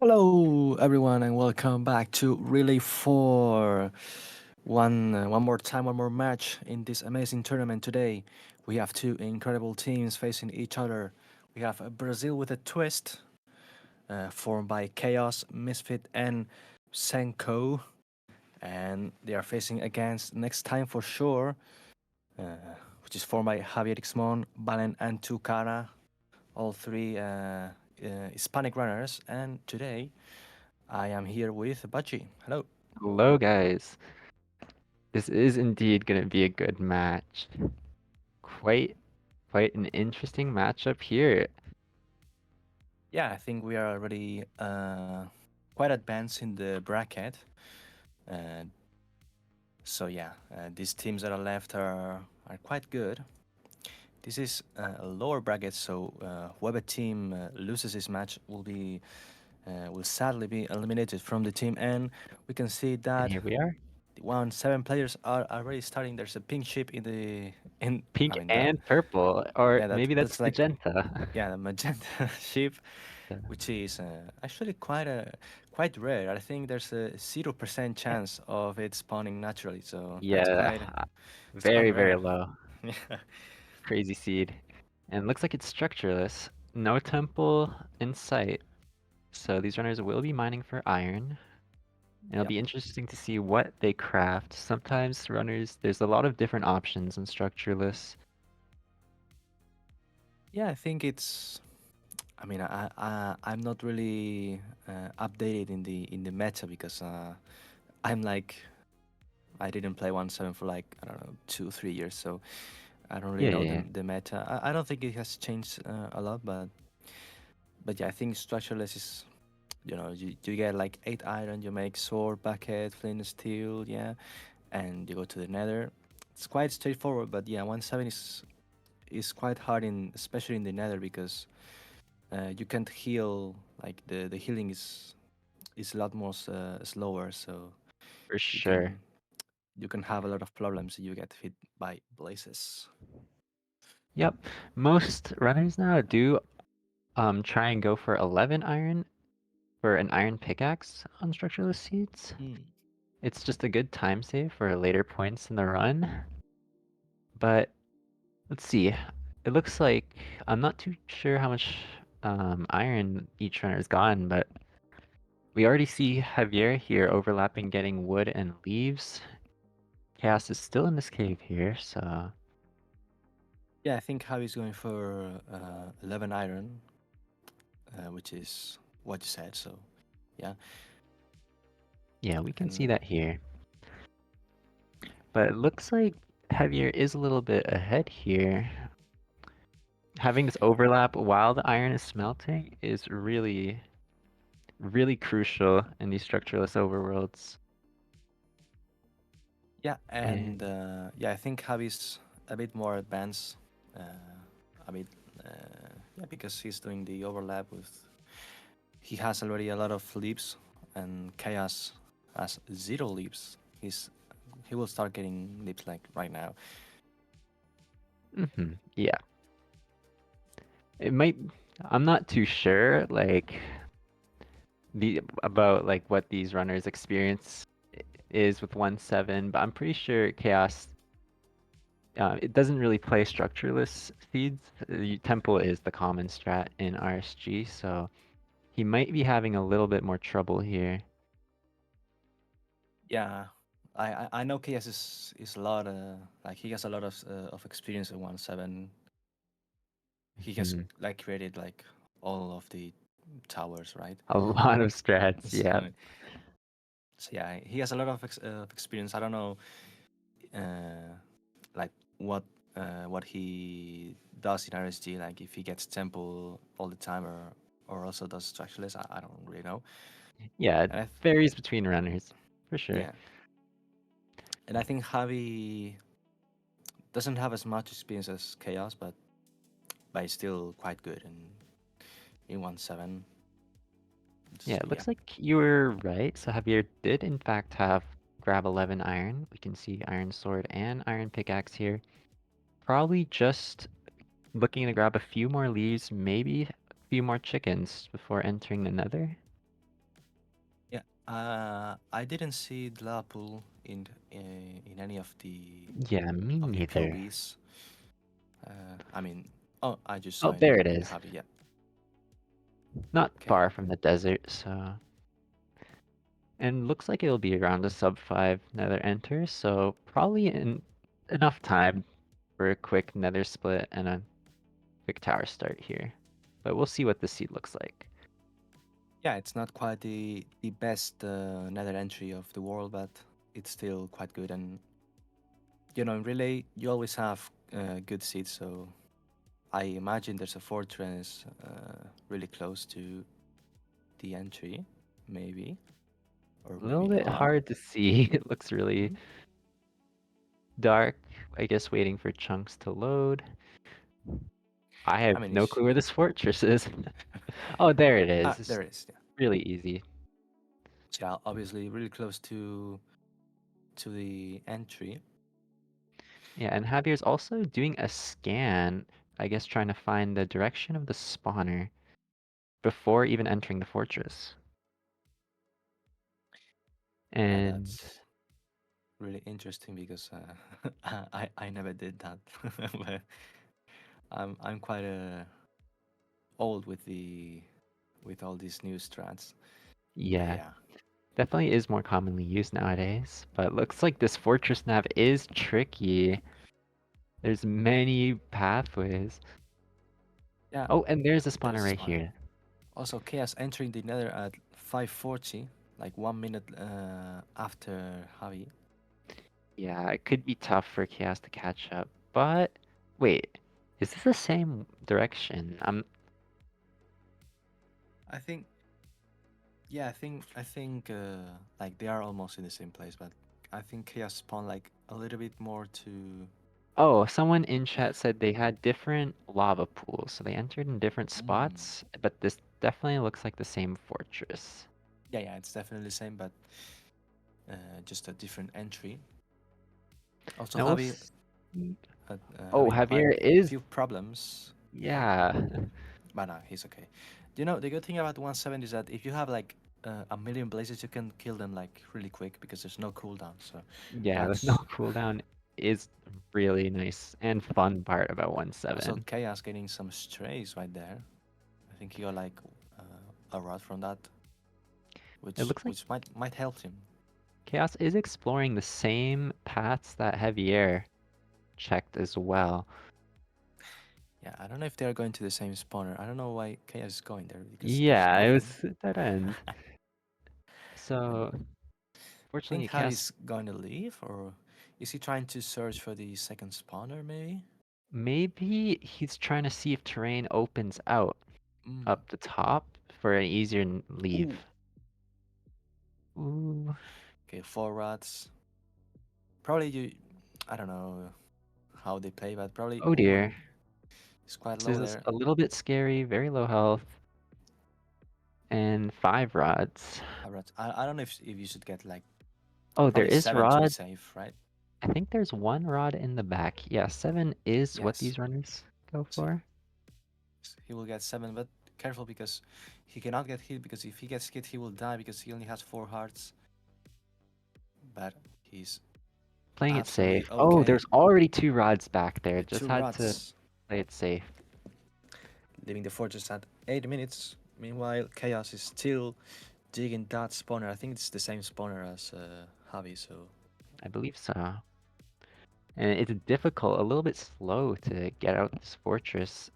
Hello, everyone, and welcome back to Relay 4. One more time, one more match in this amazing tournament today. We have two incredible teams facing each other. We have Brazil with a twist, formed by Chaos, Misfit, and Senko, and they are facing against Next Time for Sure, which is formed by Javier Xmon, Balen, and Tukara, all three Hispanic runners. And today, I am here with Bachi. Hello. Hello, guys. This is indeed going to be a good match. Quite, quite an interesting matchup here. Yeah, I think we are already quite advanced in the bracket. Uh, so yeah, these teams that are left are quite good. This is a lower bracket, so whoever team loses this match will sadly be eliminated from the team. And we can see And that here we are. seven players are already starting. There's a pink ship in the in. I Pink mean the and purple, or yeah maybe that's that's like magenta. yeah the magenta ship, which is actually quite rare. I think there's a 0% Yeah, chance of it spawning naturally, so yeah, it's quite very, very rare. low. Yeah, Crazy seed. And looks like it's structureless. No temple in sight. So these runners will be mining for iron. And it'll yep. be interesting to see what they craft. Sometimes runners, there's a lot of different options in structureless. Yeah, I think it's. I mean, I'm not really updated in the meta because I'm like I didn't play 1.7 for like I don't know 2 3 years, so I don't really Yeah, know yeah, yeah. the meta. I don't think it has changed a lot, but yeah, I think structureless is you get like 8 iron, you make sword, bucket, flint, and steel, yeah, and you go to the nether. It's quite straightforward, but yeah, 1.7 is quite hard in especially in the nether because you can't heal. Like the healing is a lot more slower, so For you sure. can you can have a lot of problems. You get hit by blazes. Yep. Most runners now do try and go for 11 iron for an iron pickaxe on structureless seeds. Mm. It's just a good time save for later points in the run. But let's see. It looks like I'm not too sure how much iron each runner's gotten, but we already see Javier here overlapping getting wood and leaves. Chaos is still in this cave here, so Yeah, I think Javi's going for 11 iron, which is what you said. So yeah, yeah, we can see and that here. But it looks like Javier is a little bit ahead here. Having this overlap while the iron is smelting is really, really crucial in these structureless overworlds. yeah, and And yeah, I think Javi's a bit more advanced. Uh, a bit, yeah, because he's doing the overlap with. He has already a lot of leaps, and Chaos has zero leaps. He will start getting leaps like right now. yeah, it might. I'm not too sure, like the about like what these runners' experience is with 1.7, but I'm pretty sure Chaos. It doesn't really play structureless seeds. Temple is the common strat in RSG, so he might be having a little bit more trouble here. Yeah, I know Chaos is a lot. Like he has a lot of experience in 1.7. He has Mhm. like created like all of the towers, right? A lot of strats, yeah. So, so yeah, he has a lot of experience. I don't know, uh, like what he does in RSG. Like if he gets temple all the time, or also does structureless. I don't really know. Yeah, it And varies between runners, for sure. yeah, and I think Javi doesn't have as much experience as Chaos, but he's still quite good in 1.7. Yeah, it Yeah. looks like you were right. So Javier did in fact have grab 11 iron. We can see iron sword and iron pickaxe here. Probably just looking to grab a few more leaves, maybe a few more chickens before entering the nether. I didn't see Dlapool in any Yeah, me of the neither. POVs. I mean, oh, I just Oh, saw there it in the is. hobby. Yeah. Not Okay. far from the desert, so. And looks like it'll be around a sub 5 nether enter, so probably enough time for a quick nether split and a quick tower start here. But we'll see what the seed looks like. Yeah, it's not quite the best nether entry of the world, but it's still quite good. And in relay, you always have good seeds. So I imagine there's a fortress really close to the entry, maybe, or A little maybe bit not. hard to see. It looks really Mhm. dark. I guess waiting for chunks to load. I I have mean, no clue where this fortress is. Oh, there it is. It's there is. Yeah. really easy. So yeah, obviously, really close to the entry. Yeah, and Javier's also doing a scan, I guess trying to find the direction of the spawner before even entering the fortress. Yeah, And that's really interesting because I never did that. But I'm quite old with all these new strats. But yeah, yeah, definitely is more commonly used nowadays. But looks like this fortress nav is tricky. There's many pathways. yeah, Oh, and there's a there's spawner a right spawner. here. Also, Chaos entering the Nether at 5:40, like 1 minute after Javi. Yeah, it could be tough for Chaos to catch up. But wait, is this the same direction? I think, yeah, I think like they are almost in the same place, but I think Chaos spawned like a little bit more to. Oh, someone in chat said they had different lava pools, so they entered in different Mm, spots, but this definitely looks like the same fortress. yeah, yeah, it's definitely the same, but just a different entry. Also, Now we'll Javi, see. Oh, having quite Javier a is, few problems, yeah, but no, he's okay. The good thing about 170 is that if you have like a million blazes, you can kill them like really quick because there's no cooldown. So yeah, the no that's cooldown is really nice and fun part about also 1.7. Chaos getting some strays right there. I think he got like a rod from that, It which looks like which might help him. Chaos is exploring the same paths that Javier checked as well. Yeah, I don't know if they're going to the same spawner. I don't know why Chaos is going there because there's Yeah, it nothing. was that end. And So, I think fortunately, Chaos Javi's going to leave, or is he trying to search for the second spawner? Maybe. maybe he's trying to see if terrain opens out Mm. up the top for an easier leave. Ooh. Ooh. Okay, four rods. Probably you. I don't know how they play, but probably. Oh Oh, dear. and it's quite This low is there. a little bit scary, very low health, and 5 rods. Five rods. I don't know if you should get like Oh, there probably is seven to be rod. safe, right? I think there's one rod in the back. Yeah, 7 is what Yes. these runners go So for. he will get seven, but careful because he cannot get hit because if he gets hit, he will die because he only has four hearts. But he's Playing it absolutely safe. Oh, okay. there's already 2 rods back there. Just Two had to rods, play it safe. leaving the fortress at 8 minutes. Meanwhile, Chaos is still digging that spawner. I think it's the same spawner as Javi, so I believe so. And it's difficult, a little bit slow to get out this fortress.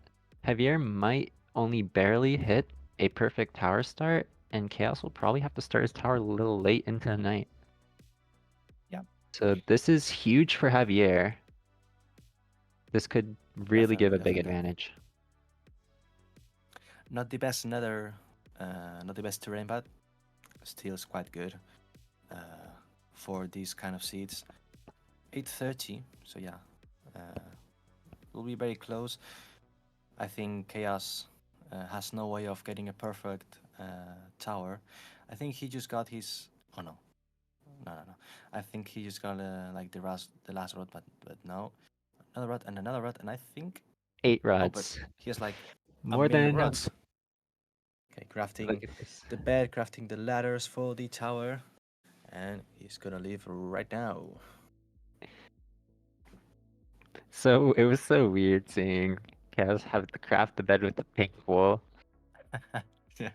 Javier might only barely hit a perfect tower start, and Chaos will probably have to start his tower a little late into the night. yeah, So this is huge for Javier. This could really give definitely, a big definitely. advantage. Not the best nether, not the best terrain, but still is quite good uh, for these kind of seeds. 8:30, so yeah, will be very close. I think Chaos has no way of getting a perfect tower. I think he just got his. Oh no, no, no, no. I think he just got like the last rod, but no, another rod and another rod, and I think. Eight Oh, but rods. he has like a More than million enough. rods. Okay, crafting Look at this. the bed, crafting the ladders for the tower, and he's gonna leave right now. So it was so weird seeing Kaz have to craft the bed with the pink wool. Yeah.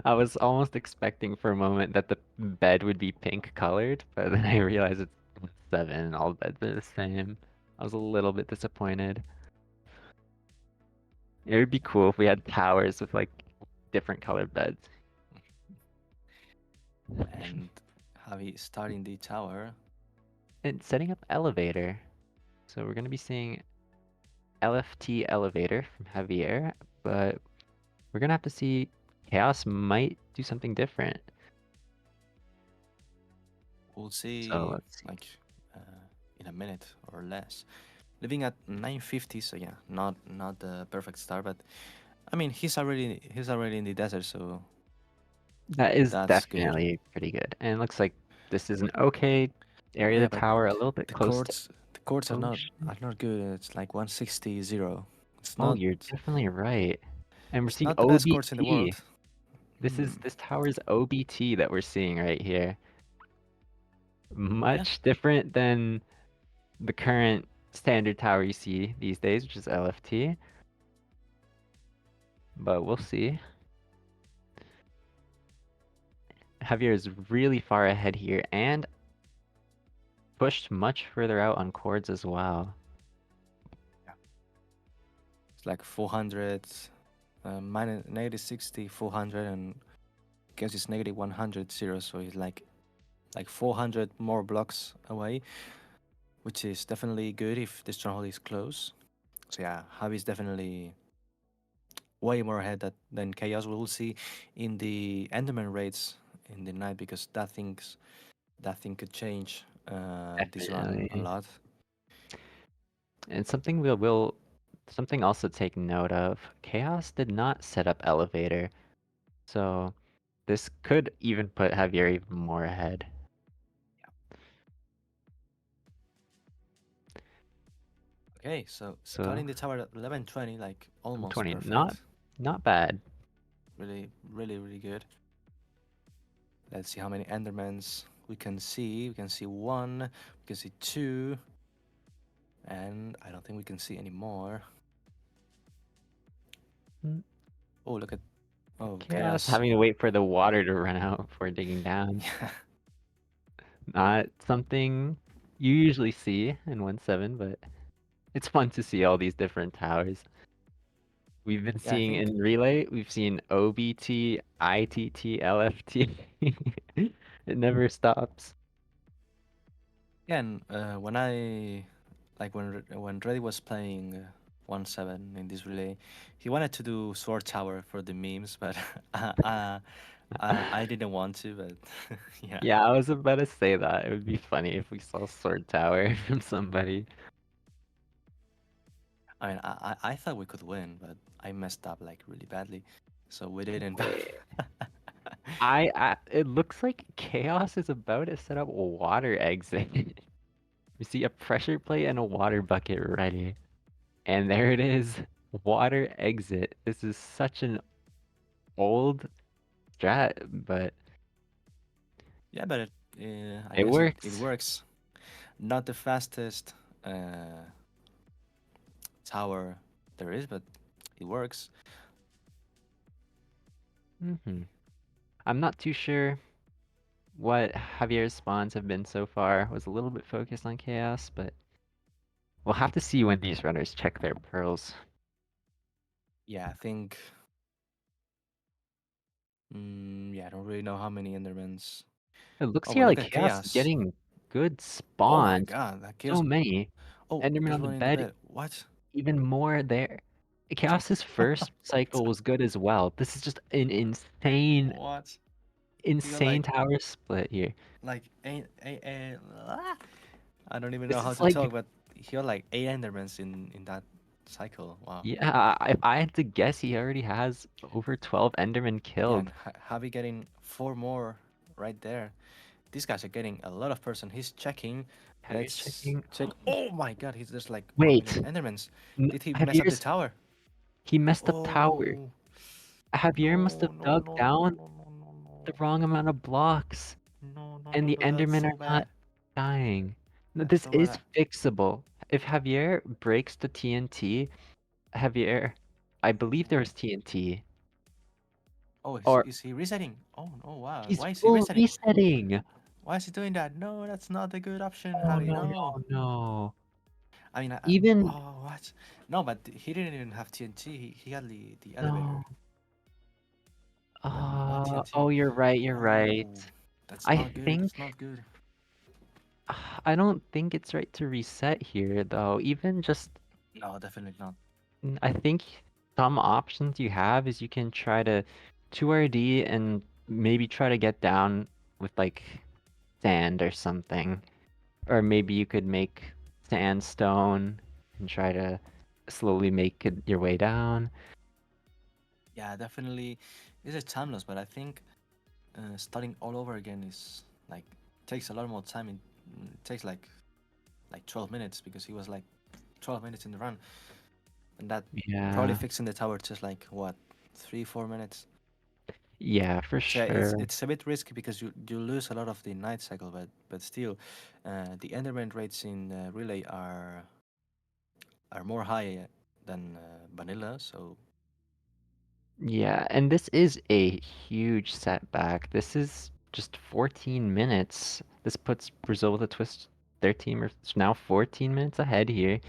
I was almost expecting for a moment that the bed would be pink colored, but then I realized it's 7 and all beds are the same. I was a little bit disappointed. It would be cool if we had towers with like different colored beds. And Javi starting the tower. And setting up elevator. So we're gonna be seeing LFT elevator from Javier, but we're gonna have to see Chaos might do something different. We'll So see let's see. like in a minute or less. Living at 950, so yeah, not the perfect start, but I mean he's already in the desert, so That is that's good. definitely pretty good. And it looks like this is an okay area Yeah, to but tower, a little bit the close to chords the chords are not ocean. are not good. It's like 160 0. It's Oh, not you're definitely right. And we're it's seeing not the best chords in the OBT. world. This Hmm. is this tower's OBT that we're seeing right here. Yeah, Much different than the current standard tower you see these days, which is LFT. But we'll see. Javier is really far ahead here and pushed much further out on chords as well. it's like 400, minus negative 60, 400, and guess it's negative 100 0. So it's like 400 more blocks away, which is definitely good if the stronghold is close. So yeah, Javi is definitely way more ahead than Chaos. We will see in the Enderman raids in the night because that thing could change this run a Definitely. lot. And something will something else to take note of. Chaos did not set up elevator, so this could even put Javier even more ahead. Okay, so So starting the tower at 11:20, like almost 20, perfect. not bad. Really, really, really good. Let's see how many Endermans we can see. We can see one, we can see two, and I don't think we can see any more. Mm, Oh, look at. Oh, Chaos Chaos. having to wait for the water to run out before digging down. Yeah. Not something you usually see in 1.7, but it's fun to see all these different towers. We've been Yeah, I seeing think. in Relay, we've seen OBT, ITT, LFT. It never stops. Yeah, and when Reddy was playing 1-7 in this relay, he wanted to do Sword Tower for the memes, but I didn't want to. But yeah, Yeah, I was about to say that. It would be funny if we saw Sword Tower from somebody. I mean, I thought we could win, but I messed up like really badly, so we didn't. Wait. It looks like Chaos is about to set up a water exit. We see a pressure plate and a water bucket ready. And there it is. Water exit. This is such an old strat, but Yeah, but I it guess it works. works. Not the fastest uh, tower there is, but it works. I'm not too sure what Javier's spawns have been so far. Was a little bit focused on chaos, but we'll have to see when these runners check their pearls. Yeah, I think. Yeah, I don't really know how many Endermans. It looks Oh, here but look like at chaos is Chaos. getting good Oh my spawns. god, that So kills. many. Oh, Enderman there's on the one in the bed, bed. What? even more there. Chaos's first cycle was good as well. This is just an insane, What? He got insane tower split here. like I don't even know This how is to talk, like, but he got like 8 Endermans in that cycle. Wow. yeah, if I had to guess, he already has over 12 Endermen Yeah, killed. and Javi getting 4 more right there. These guys are getting a lot of person. He's checking. Javier's Let's checking. check. Oh my god, he's there's like 1 million Wait, Endermans. Did he mess up the Javier's tower? he messed up tower. Oh. Javier must No, have no, dug no, no, no, down no, no, no, the no. wrong amount of blocks, No, no, and no, the no, that's Endermen so are bad. not dying. No, That's this so is bad. fixable. If Javier breaks the TNT, Javier, I believe there was TNT, Oh, or is he resetting? Oh no, wow. he's Why is he full resetting? resetting. Why is he doing that? No, that's not a good option, Oh Javi. no, No. no, no. I mean, Even oh, what? No, but he didn't even have TNT. He had the elevator, no. but not Oh, TNT. you're right, you're right. Oh, that's I not good. think That's not good. I don't think it's right to reset here though. Even just No, definitely not. I think some options you have is you can try to 2RD and maybe try to get down with like sand or something. Or maybe you could make sandstone and try to slowly make it your way down. Yeah, definitely. It's a time loss, but I think starting all over again is like takes a lot more time. It takes like 12 minutes because he was like 12 minutes in the run, and that probably Yeah. fixing the tower just like what 3 4 minutes. Yeah, for So sure. it's a bit risky because you lose a lot of the night cycle, but still, the enderman rates in relay are more high than vanilla. So Yeah, and this is a huge setback. This is just 14 minutes. This puts Brazil with a twist. Their team is now 14 minutes ahead here,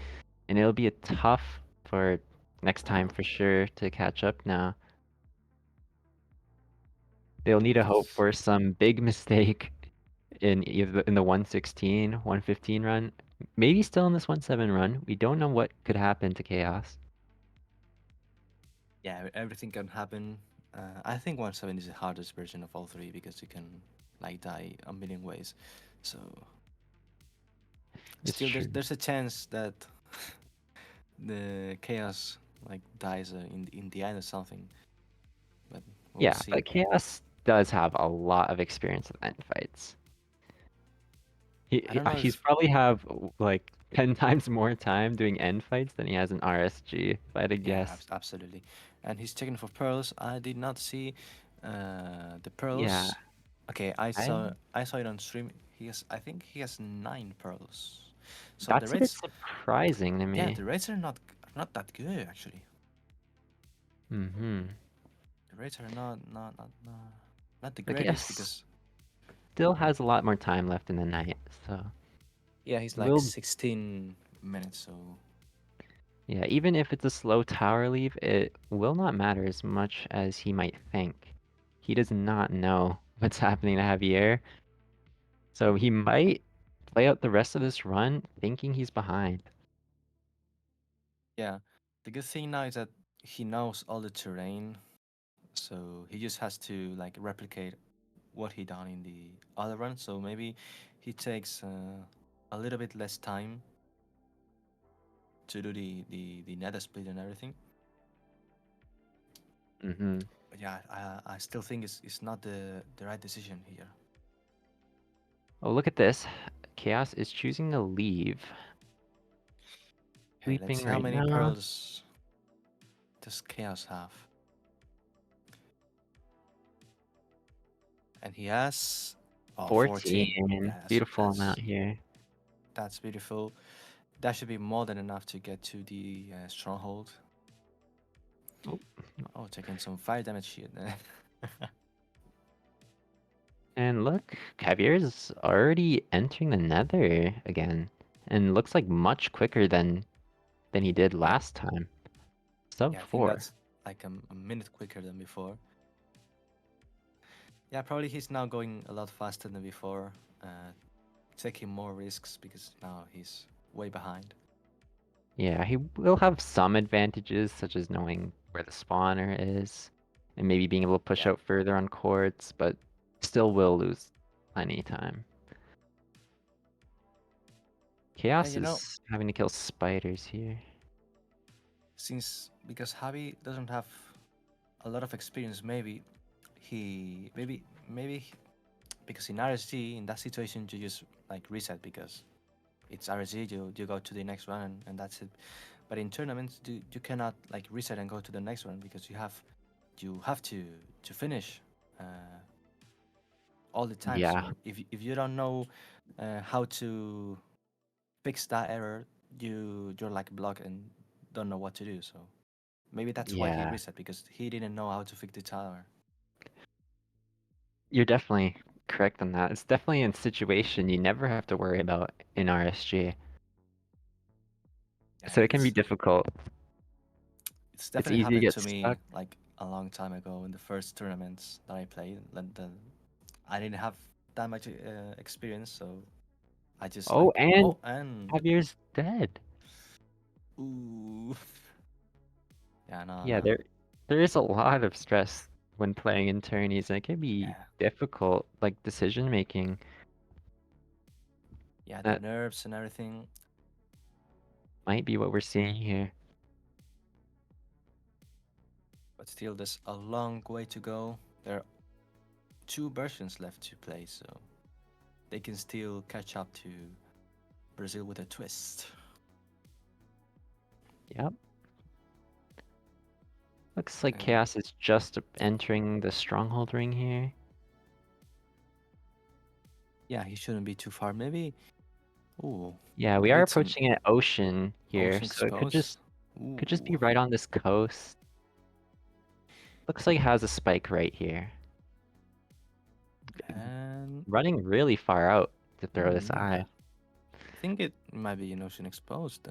and it'll be a tough for next time for sure to catch up now. They'll need to hope because for some big mistake in either in the 116, 115 run, maybe still in this 1-7 run. We don't know what could happen to Chaos. yeah, everything can happen. I think 1/7 is the hardest version of all three because you can like die a million ways. So It's still, true. there's a chance that the chaos like dies in the end or something, but we'll Yeah, see. but Chaos does have a lot of experience with end fights. I don't know He's if probably have like 10 times more time doing end fights than he has in RSG, if I had to yeah, guess. absolutely. And he's checking for pearls. I did not see the Yeah, pearls. Okay, I I saw it on stream. He has I think he has 9 pearls. So the that's a bit rates, surprising to yeah, me. the rates are not that good actually. Mm-hmm. The rates are not the But greatest Chaos because still has a lot more time left in the night, so yeah, he's like will 16 minutes. So yeah, even if it's a slow tower leave, it will not matter as much as he might think. He does not know what's happening to Javier, so he might play out the rest of this run thinking he's behind. yeah, the good thing now is that he knows all the terrain, so he just has to like replicate what he done in the other run. So maybe he takes a little bit less time to do the nether split and everything. Mm-hmm. But yeah, I still think it's not the right decision here. Oh, look at this. Chaos is choosing to leave. Okay, let's Sleeping see how right many now. pearls does Chaos have. And he has 14. 14. Yeah, Beautiful amount here. that's beautiful. That should be more than enough to get to the stronghold. Oh, Oh, taking some fire damage here. and look, Javier's already entering the nether again. And looks like much quicker than he did yeah, last time. Sub yeah, I think 4. that's like a minute quicker than before. Yeah, probably he's now going a lot faster than before, taking more risks because now he's way behind. Yeah, he will have some advantages, such as knowing where the spawner is, and maybe being able to push Yeah, out further on courts, but still will lose plenty of time. yeah, Chaos is having to kill spiders here. since because Javi doesn't have a lot of experience, maybe he because in RSG in that situation you just like reset because it's RSG, you go to the next one and that's it. But in tournaments you cannot like reset and go to the next one because you have you have to finish uh, all the time. Yeah, So if you don't know how to fix that error, you're like blocked and don't know what to do. So maybe that's why he yeah. reset because he didn't know how to fix the tower. You're definitely correct on that. It's definitely a situation you never have to worry about in RSG. Yeah, So it can be difficult. it's It's definitely easy to happened get to stuck. me like a long time ago in the first tournaments that I played. I didn't have that much experience, so I just Oh, like and oh and Javier's dead. ooh yeah no Yeah, no there is a lot of stress when playing in tourneys, and it can be yeah difficult, like decision making. yeah the That nerves and everything. might be what we're seeing here. But still, there's a long way to go. There are two versions left to play, so they can still catch up to Brazil with a twist. Yep. Looks like And Chaos is just entering the stronghold ring here. yeah, he shouldn't be too far. Maybe, ooh, Yeah, we maybe are it's an approaching an ocean here, ocean so it expose. could just Ooh, be right on this coast. Looks like it has a spike right here. and Running really far out to throw this yeah, eye. I think it might be an ocean exposed.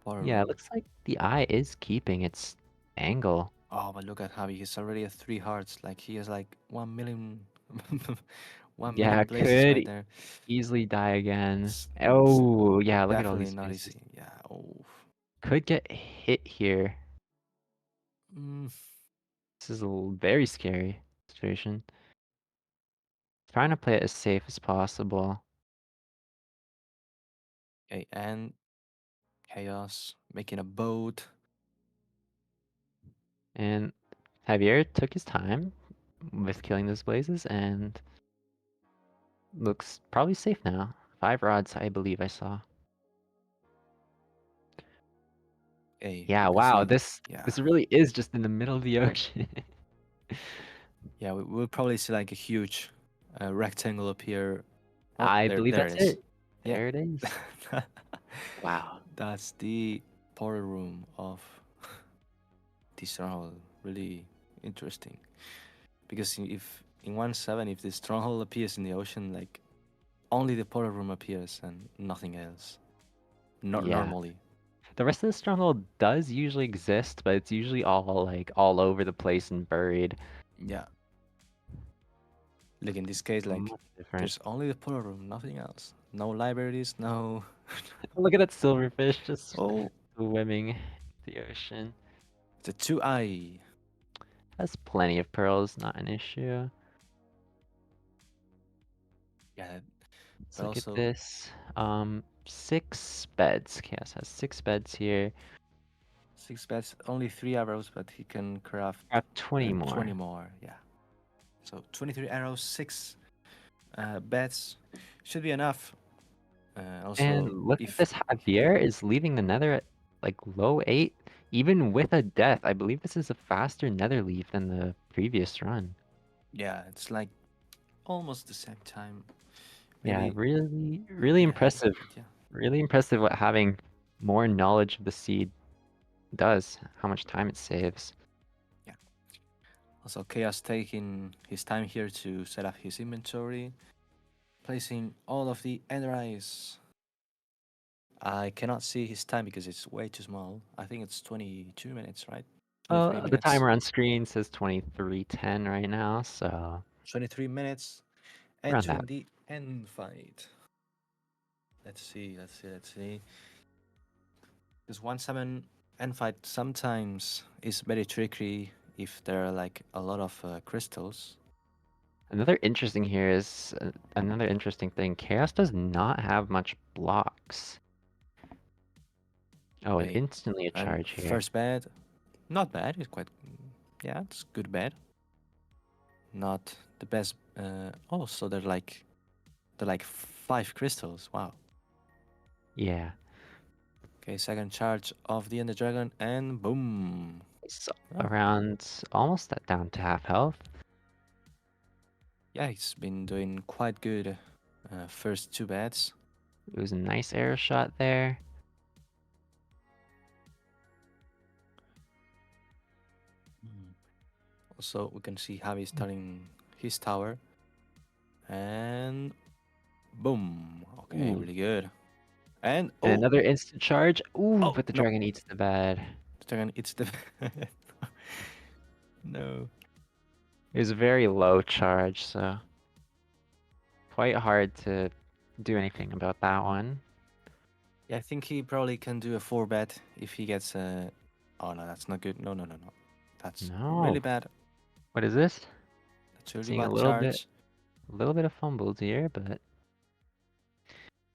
Power Yeah, it room. looks like the eye is keeping its angle. Oh, but look at Javi. He's already at 3 hearts. Like he has like 1 million, 1 million Yeah, blazes right could there. easily die again. It's Oh, yeah, look at all definitely these not misses. easy. Yeah. Oh. Could get hit here. Mm, This is a very scary situation. Trying to play it as safe as possible. okay, and chaos making a boat. And Javier took his time with killing those blazes and looks probably safe now. 5 rods, I believe I saw. Hey, Yeah, we can wow, see. this Yeah. really is just in the middle of the ocean. Yeah, we'll probably see like a huge rectangle appear. Oh, I there, believe there it that's is. it. Yeah. There it is. Wow. That's the portal room of the stronghold. Really interesting. Because if in 1-7, if the stronghold appears in the ocean, like only the portal room appears and nothing else. Yeah. Normally. The rest of the stronghold does usually exist, but it's usually all like all over the place and buried. Yeah. Like in this case, like Much different. there's only the portal room, nothing else. No libraries, no. Look at that silverfish just Oh, swimming the ocean. the two eye. Has plenty of pearls, not an issue. Yeah, Let's but look at also this. 6 beds. Chaos has 6 beds here. 6 beds, only 3 arrows, but he can craft Got 20 20 more. more. Yeah. So 23 arrows, 6 beds should be enough. And Also, look at if this. Javier is leaving the nether at like low 8, even with a death. I believe this is a faster nether leave than the previous run. yeah, it's like almost the same time. Yeah, Maybe really, a really bit ahead, impressive. but yeah. Really impressive what having more knowledge of the seed does, how much time it saves. Yeah. Also, Chaos taking his time here to set up his inventory, placing all of the ender eyes. I cannot see his time because it's way too small. I think it's 22 minutes, right? 23 The minutes. timer on screen says 23:10 right now, so 23 minutes around that. entering the end fight. Let's see. This 1-7 end fight sometimes is very tricky if there are like a lot of crystals. Another interesting thing. Chaos does not have much blocks. Oh, Okay, instantly a and charge here. first bed, not bad. It's quite, yeah, it's good bed. Not the best. Oh, so they're like 5 crystals. Wow. Yeah. Okay, second charge of the Ender Dragon, and boom. was Oh, around almost at down to half health. yeah, he's been doing quite good first two bets. It was a nice arrow shot there. Mm. Also, we can see how he's starting his tower. And boom. Okay, Ooh, really good. And and oh, another instant charge. Ooh, oh, but the no. dragon eats the bad. The dragon eats the. No. It was a very low charge, so quite hard to do anything about that one. Yeah, I think he probably can do a four bet if he gets a. Oh no, that's not good. No, no, no, no. That's really No. bad. What is this? That's really Seeing bad charge. a little bit of fumbles here, but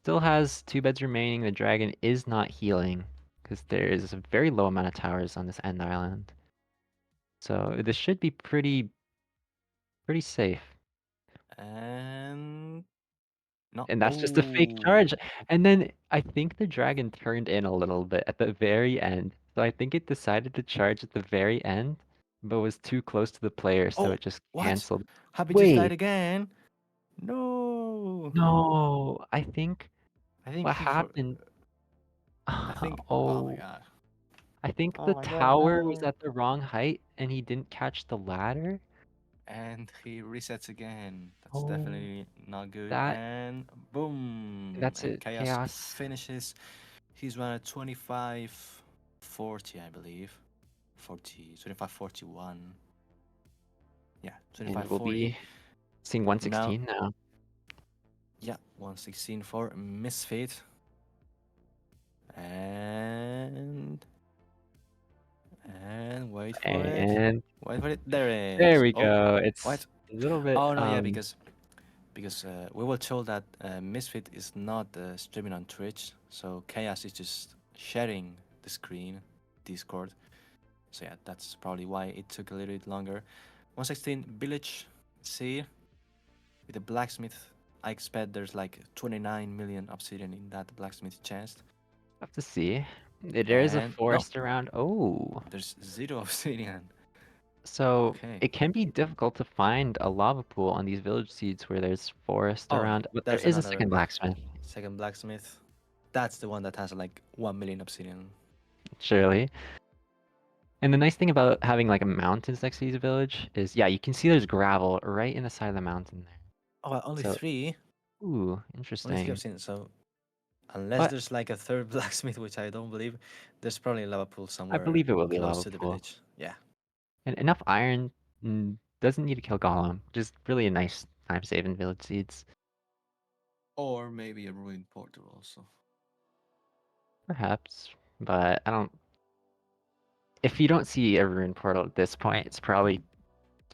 still has two beds remaining. The dragon is not healing because there is a very low amount of towers on this end island. So this should be pretty safe. And no. And that's just a fake charge. Oh. And then I think the dragon turned in a little bit at the very end. So I think it decided to charge at the very end, but was too close to the player, so Oh. it just What? canceled. Happy just died Wait, again. No. no, I think I think what he for. happened. I think. Oh my Oh, god. I think Oh the my god. tower was No. at the wrong height and he didn't catch the ladder. And he resets again. That's Oh, definitely not good. that And boom. that's And it. Chaos Chaos. finishes. He's run at 25 40, I believe. 40, 25 41. Yeah, And 25 we'll 40. be seeing Now, 116 now. yeah, 116 for Misfit. And wait for it. And Wait for it. There it there is. we Oh, go. It's what? a little bit Oh no, yeah, because we were told that Misfit is not streaming on Twitch, so Chaos is just sharing the screen, Discord. So yeah, that's probably why it took a little bit longer. 116 Village C with the blacksmith. I expect there's like 29 million obsidian in that blacksmith chest. have to see. There is a And no, forest around. Oh, there's zero obsidian. so Okay. it can be difficult to find a lava pool on these village seeds where there's forest Oh, around, but there there's is a another second blacksmith, second blacksmith. That's the one that has like 1 million obsidian. surely. And the nice thing about having like a mountains next to these village is, yeah, you can see there's gravel right in the side of the mountain there. Oh, well, only So, three. ooh, Only three interesting. obsidian. So unless But there's like a third blacksmith, which I don't believe, there's probably a lava pool I somewhere believe it will be a close lava to the pool. village. Yeah. And enough iron doesn't need to kill Golem. Just really a nice time save in village seeds. Or maybe a ruined portal also. Perhaps. But I don't. If you don't see a rune portal at this point, it's probably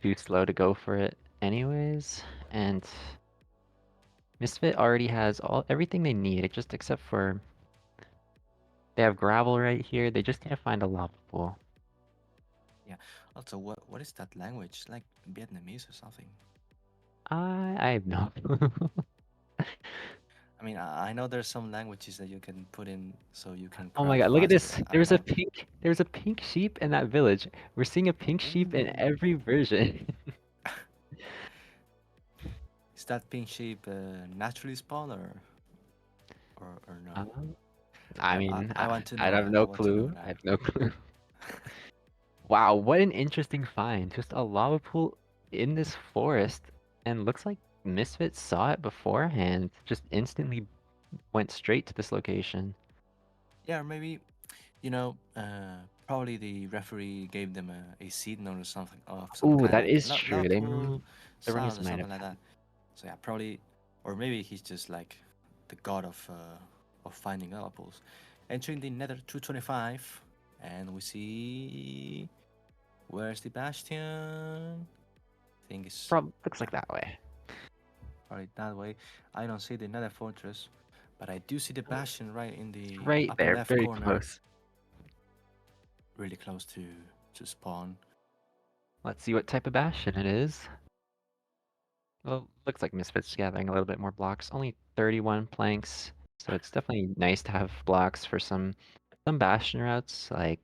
too slow to go for it anyways. And Misfit already has everything they need, just except for they have gravel right here. They just can't find a lava pool. Yeah. Also, what is that language? Like Vietnamese or something? I have no clue. I mean, I know there's some languages that you can put in so you can Oh my craft god, look at faster, this. but I don't know. There's a pink sheep in that village. We're seeing a pink sheep in Ooh. every version. Is that pink sheep naturally spawn or no? Um, I mean, I want to I know have that. I no want to know clue. I that. have no clue. Wow, what an interesting find. Just a lava pool in this forest, and looks like Misfit saw it beforehand. Just instantly went straight to this location. Yeah, or maybe probably the referee gave them a seed note or something of some Ooh, kind, that like is true. Liverpool The South runners or might something have like had. that. So yeah, probably, or maybe he's just like the god of finding Liverpools. Entering the Nether 225, and we see where's the Bastion? I think it's Looks yeah, like that way. probably that way. I don't see the Nether Fortress, but I do see the Bastion right in It's the right upper there, left very corner, close. really close to spawn. Let's see what type of bastion it is. Well, looks like Misfit's gathering a little bit more blocks. Only 31 planks, so it's definitely nice to have blocks for some bastion routes, like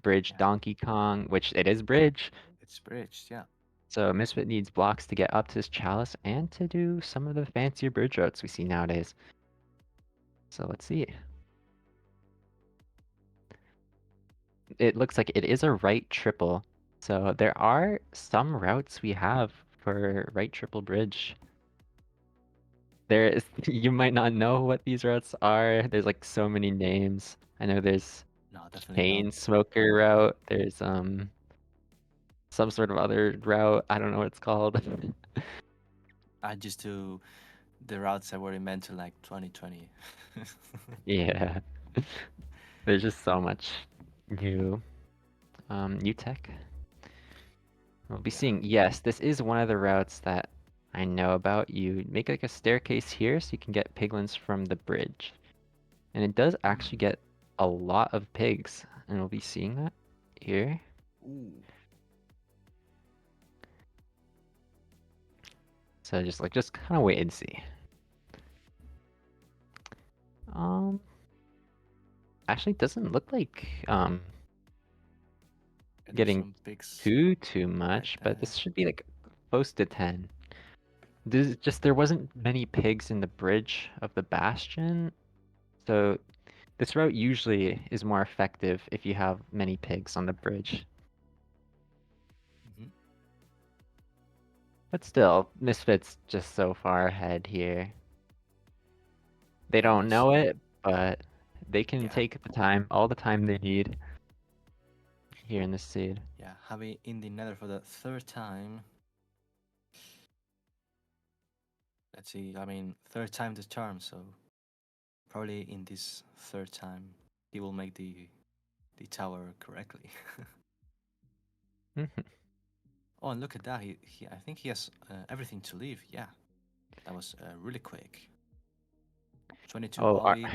bridge Yeah, Donkey Kong, which it is bridge. it's bridged. Yeah. So Misfit needs blocks to get up to his chalice and to do some of the fancier bridge routes we see nowadays. So let's see. It looks like it is a right triple. So there are some routes we have for right triple bridge. There is, you might not know what these routes are. There's like so many names. I know there's No, definitely not. chain smoker route. There's some sort of other route. I don't know what it's called. I just do the routes that were invented like 2020. Yeah. There's just so much new new tech. We'll be Yeah. seeing, yes, this is one of the routes that I know about. You make like a staircase here so you can get piglins from the bridge. And it does actually Hmm. get a lot of pigs. And we'll be seeing that here. Ooh. So just kind of wait and see. Um, actually it doesn't look like Yeah, there's getting some pigs too right much, but there. this should be like close to 10. There wasn't many pigs in the bridge of the bastion, so this route usually is more effective if you have many pigs on the bridge. Hmm. But still, Misfit's just so far ahead here. They Yeah, don't there's know it, but they can yeah, take the time, all the time they need here in this seed. yeah. Having in the nether for the third time. Let's see. I mean, third time the charm. So probably in this third time, he will make the tower correctly. Mhm. Oh, and look at that. I think he has everything to leave. Yeah, that was really quick. 22 Oh, obby,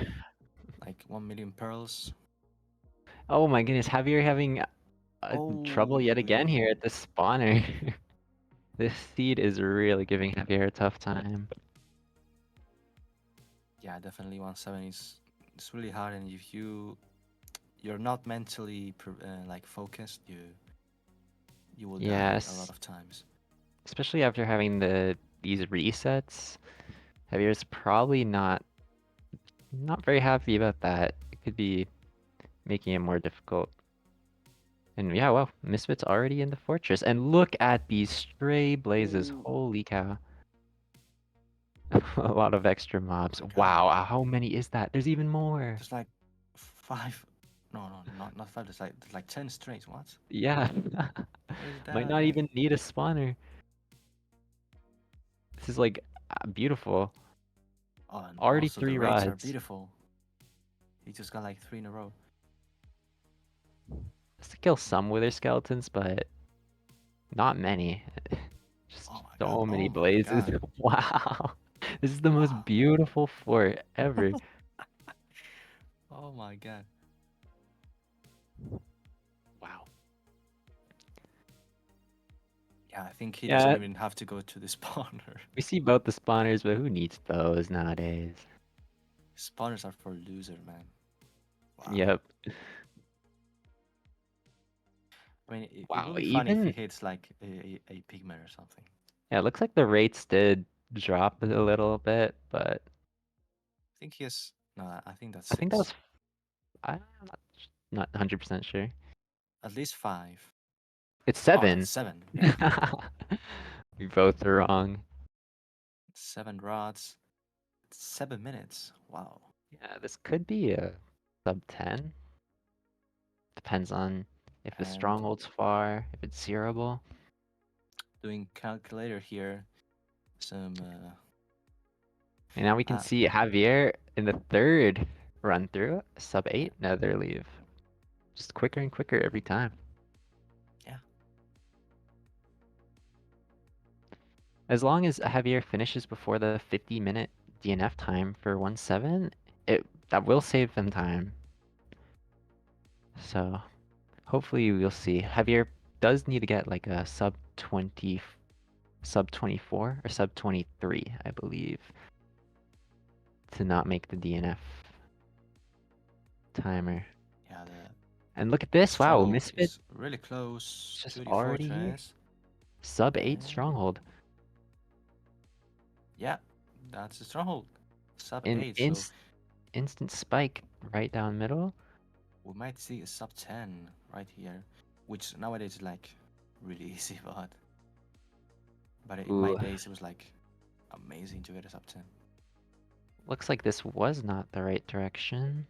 like 1 million pearls. oh my goodness, Javier having trouble yet Oh, again here at the spawner. This seed is really giving Javier a tough time. yeah, definitely 1-7 is it's really hard, and if you're not mentally like focused, you will die a lot Yes, of times. especially after having these resets. Javier's probably not very happy about that. It could be making it more difficult. And yeah, well, Misfit's already in the fortress. And look at these stray blazes. Oh, Holy cow. A lot of extra mobs. my God. Wow, how many is that? There's even more. There's like 5. No, no, not 5. There's like 10 straight. What? Yeah. What is Might that, not man? even need a spawner. This is like beautiful. Oh, and Already also the 3 raids are rods. beautiful. He just got like 3 in a row. Just to kill some wither skeletons, but not many. Just Oh my God. so many Oh my blazes. God. Wow. This is the most Wow. beautiful fort ever. Oh my God. Wow. Yeah, I think he doesn't Yeah, even have to go to the spawner. we see both the spawners, but who needs those nowadays? Spawners are for loser, man. Wow. Yep. I mean, it Wow. will be funny if he Even hits like a pigment or something. yeah, it looks like the rates did drop a little bit, but I think he has. No, I think that's I think that 6. was I'm not 100% sure. At least 5. It's Oh, that's 7. 7. Yeah. We both are wrong. 7 rods. 7 minutes. Wow. Yeah, this could be a sub 10. Depends on if the And stronghold's far, if it's zeroable. doing calculator here. Some. And now we can Uh, see Javier in the third run through, sub yeah. 8 nether leave. Just quicker and quicker every time. Yeah. As long as Javier finishes before the 50-minute DNF time for 1-7, that will save them time. So hopefully we'll see. Javier does need to get like a sub 20, sub 24 or sub 23, I believe, to not make the DNF timer. Yeah. And look at this. Wow, Stronghold Misfit is really is close just to the already here. fortress. Sub 8 And Stronghold. yeah, that's the stronghold. Sub An 8, so instant spike right down middle. we might see a sub 10 right here, which nowadays is like really easy, but in my Ooh, days it was like amazing to get a sub 10. looks like this was not the right direction.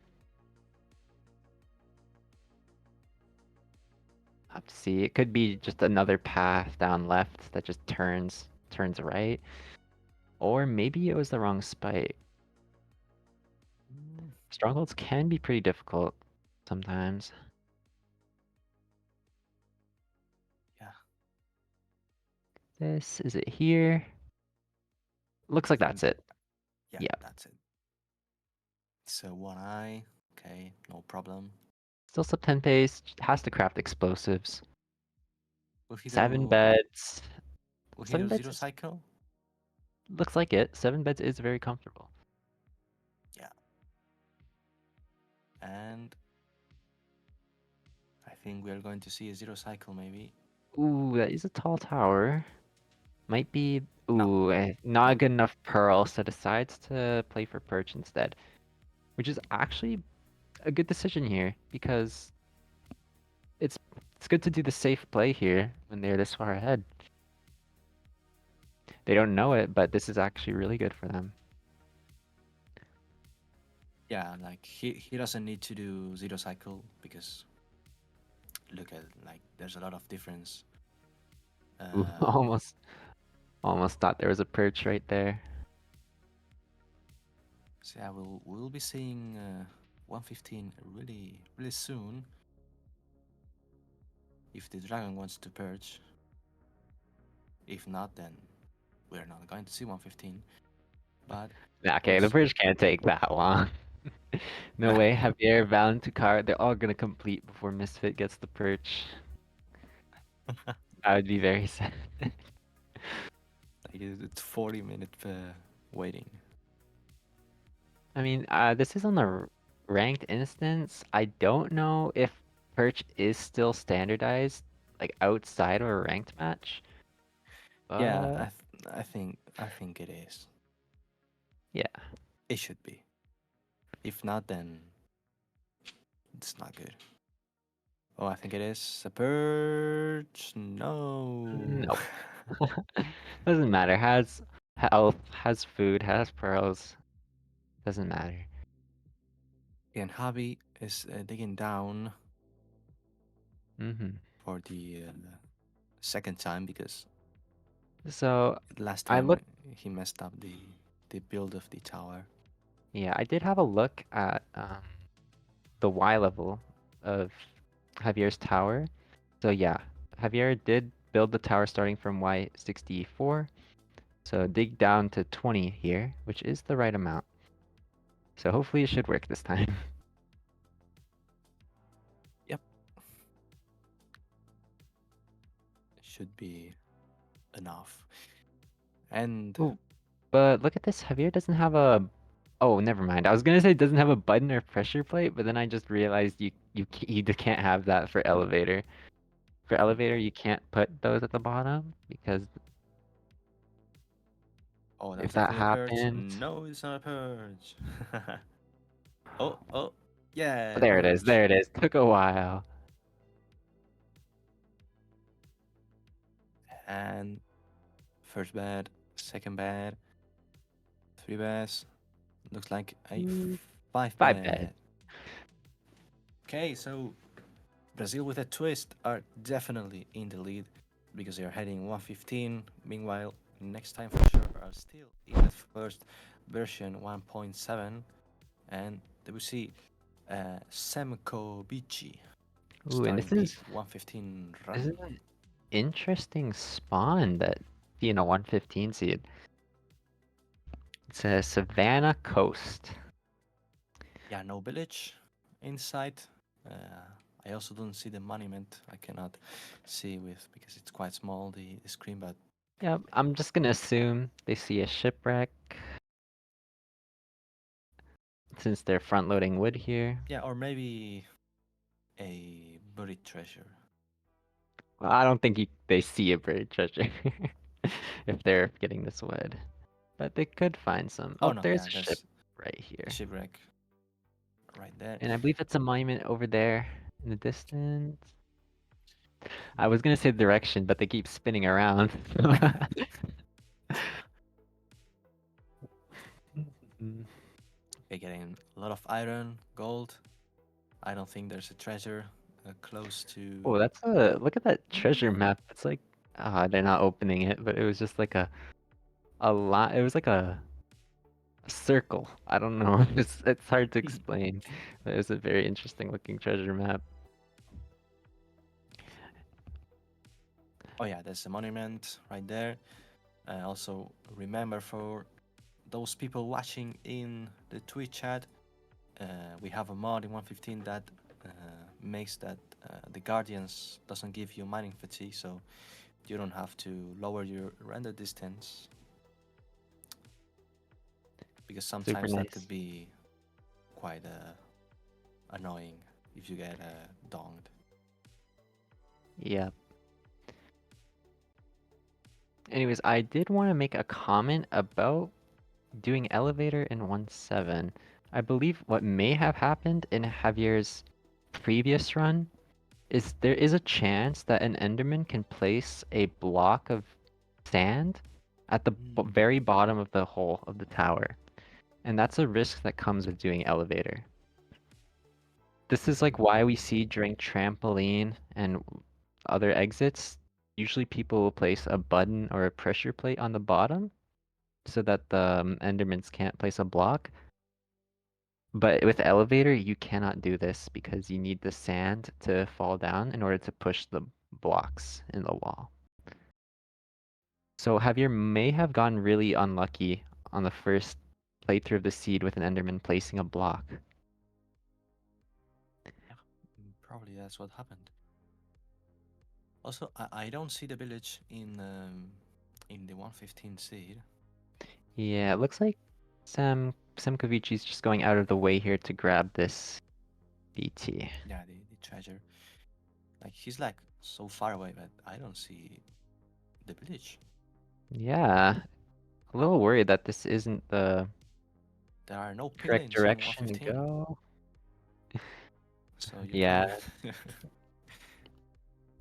Have to see. It could be just another path down left that just turns right. Or maybe it was the wrong spike. Mm, Strongholds can be pretty difficult sometimes. yeah, This, is it here? Looks I like that's think, it. yeah, Yeah. that's it. So one eye, okay, no problem. Still sub 10 pace, has to craft explosives. Will he 7 do, beds. will he 7 do beds zero is, cycle? looks like it. 7 beds is very comfortable. Yeah, and I think we are going to see a zero cycle maybe. Ooh, that is a tall tower. Might be, No, ooh, no. not good enough pearl, so decides to play for perch instead. Which is actually a good decision here, because it's it's good to do the safe play here when they're this far ahead. They don't know it, but this is actually really good for them. Yeah, like he doesn't need to do zero cycle because look at like there's a lot of difference. Ooh, Um, almost thought there was a perch right there. so yeah, we'll be seeing 115 really soon if the dragon wants to purge. If not, then we're not going to see 115. But Nah, okay, the there's perch can't take that long. No way, Javier, Valentucar, they're all gonna complete before Misfit gets the perch. I would be very sad. like it's 40-minute waiting. I mean, this is on the ranked instance. I don't know if perch is still standardized, like outside of a ranked match. Yeah, But I think it is. yeah. It should be. If not, then it's not good. Oh, I think it is a purge. No. Nope. Doesn't matter. Has health, has food, has pearls. Doesn't matter. And Javi is digging down Hmm. for the second time because So last I time looked. he messed up the build of the tower. Yeah, I did have a look at the Y level of Javier's tower. So yeah, Javier did build the tower starting from Y64. So dig down to 20 here, which is the right amount. So hopefully it should work this time. Yep, should be enough. And Ooh, but look at this. Javier doesn't have a. Oh, never mind. I was gonna say it doesn't have a button or pressure plate, but then I just realized you can't have that for elevator. For mhm. elevator, you can't put those at the bottom because Oh, if that's that definitely a purge. happens, No, it's not a purge. Oh, yeah, there it is. purge. There it is. Took a while. And first bad, second bad, three bads. Looks like a Mm, five 5 bed. bad. Okay, so Brazil with a twist are definitely in the lead because they are heading 115. Meanwhile, next time for sure are still in the first version 1.7, and they will see Semco Bici Ooh, and starting the 115 this is run. an interesting spawn that being a 115 seed. It's a Savannah Coast. Yeah, no village inside. Uh, I also don't see the monument. I cannot see with because it's quite small the screen, but Yep, I'm just gonna assume they see a shipwreck since they're front loading wood here. yeah, or maybe A buried treasure. Well, I don't think they see a buried treasure if they're getting this wood. But they could find some. Oh Oh, no, there's yeah, a ship there's right the here. shipwreck right there. And I believe it's a monument over there in the distance. I was gonna say direction, but they keep spinning around. Okay, getting a lot of iron, gold. I don't think there's a treasure close to. Oh, that's a look at that treasure Mm. map. It's like ah, they're not opening it, but it was just like a lot. It was like a circle. I don't know. It's hard to explain. But it was a very interesting looking treasure map. Oh yeah, there's a monument right there. Also, remember for those people watching in the Twitch chat, we have a mod in 115 that makes that the Guardians doesn't give you mining fatigue, so you don't have to lower your render distance because Super sometimes that could nice. be quite annoying if you get donged. Yeah. Anyways, I did want to make a comment about doing elevator in 1.7. I believe what may have happened in Javier's previous run is there is a chance that an Enderman can place a block of sand at the Mm. very bottom of the hole of the tower. And that's a risk that comes with doing elevator. This is like why we see during trampoline and other exits, usually people will place a button or a pressure plate on the bottom so that the Endermans can't place a block. But with elevator, you cannot do this because you need the sand to fall down in order to push the blocks in the wall. So Javier may have gotten really unlucky on the first playthrough of the seed with an Enderman placing a block. Yeah, probably that's what happened. Also, I don't see the village in the 115 seed. Yeah, it looks like Sam Kavici's just going out of the way here to grab this BT. Yeah, the treasure. Like he's like so far away, but I don't see the village. Yeah, a little worried that this isn't the There are no correct piglins in direction to 115, go. so you Yeah, probably.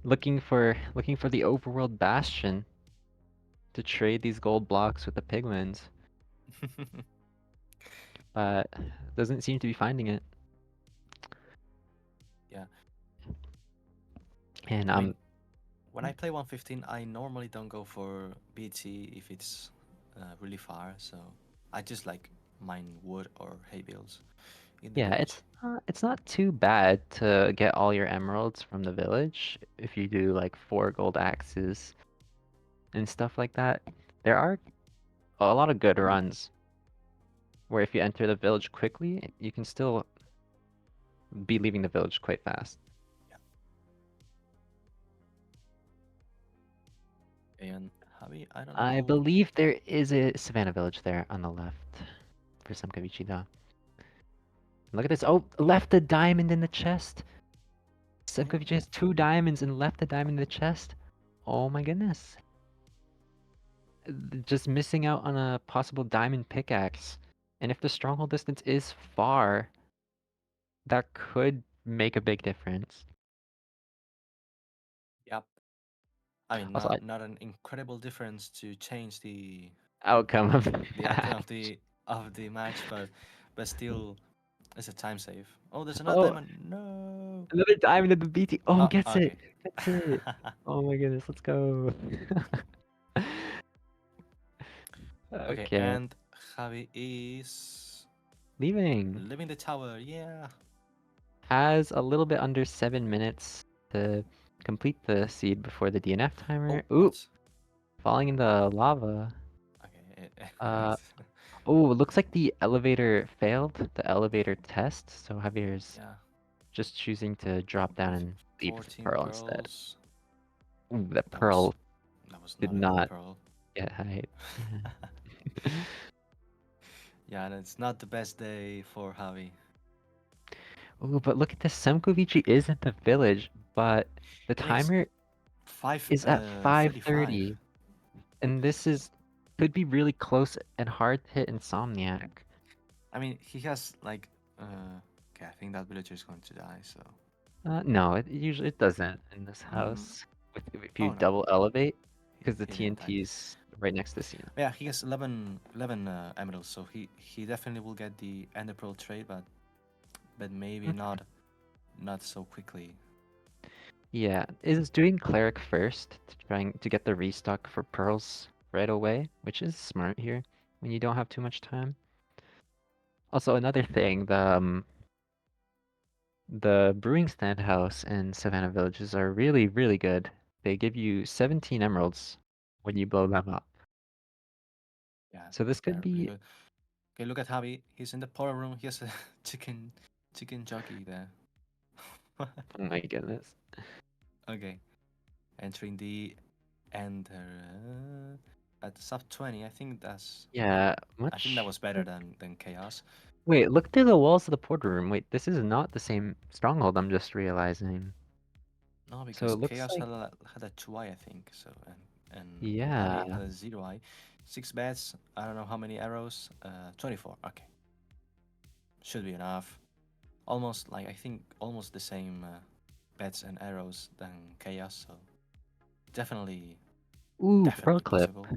looking for the overworld bastion to trade these gold blocks with the piglins, but doesn't seem to be finding it. Yeah, And I mean, when I play 115, I normally don't go for BT if it's really far. So I just like mine wood or hay bales in the yeah, village. it's not too bad to get all your emeralds from the village if you do like 4 gold axes and stuff like that. There are a lot of good runs where if you enter the village quickly, you can still be leaving the village quite fast. Yeah. And Javi, I don't I know. believe there is a savannah village there on the left for some Kavichi though. Look at this. Oh, left a diamond in the chest. Oh yeah. Semkovic has 2 diamonds and left a diamond in the chest. Oh my goodness. Just missing out on a possible diamond pickaxe. And if the stronghold distance is far, that could make a big difference. Yep. I mean, Also, not an incredible difference to change outcome of the the outcome match. of the match, but still, it's a time save. Oh, there's another Oh, diamond. No. another diamond in the BT. Oh, Oh, gets it. okay. Gets it. Oh my goodness, let's go. Okay, Okay, and Javi is leaving. leaving the tower. Yeah. Has a little bit under 7 minutes to complete the seed before the DNF timer. Oh, Ooh, what? falling in the lava. Okay. Uh, oh, it looks like the elevator failed, the elevator test. So Javier's Yeah. just choosing to drop down and leave with the 14 pearl instead. pearls. Ooh, the That was pearl that was did not a good not pearl. get height. Yeah. Yeah, and it's not the best day for Javi. Oh, but look at this. Semkovici is in the village, but the Yeah, he's timer five is at 35. 5:30, and this is could be really close and hard to hit Insomniac. I mean, he has like okay, I think that villager is going to die. So No, it usually it doesn't in this mm, house. If you oh no, double elevate, because the he didn't die. TNT's right next to Cena. Yeah, he has 11 emeralds, so he definitely will get the Ender Pearl trade, but maybe Mhm. not so quickly. Yeah, is doing cleric first to trying to get the restock for pearls right away, which is smart here when you don't have too much time. Also, another thing, the brewing stand house and Savannah villages are really, really good. They give you 17 emeralds when you blow them up. Yeah, So this could they're really be, good. Okay, look at Javi. He's in the powder room. He has a chicken chicken jockey there. oh my goodness. Okay, entering the enter at sub 20. Yeah, I think that much. was better than chaos. Wait, look through the walls of the porter room. Wait, this is not the same stronghold, I'm just realizing. No, So because it looks chaos like, had a 2i, I think. So and Javi yeah. had a 0i. 6 bets. I don't know how many arrows. 24. Okay, should be enough. Almost like I think almost the same bets and arrows than chaos. So definitely Ooh, pearl definitely clip. possible.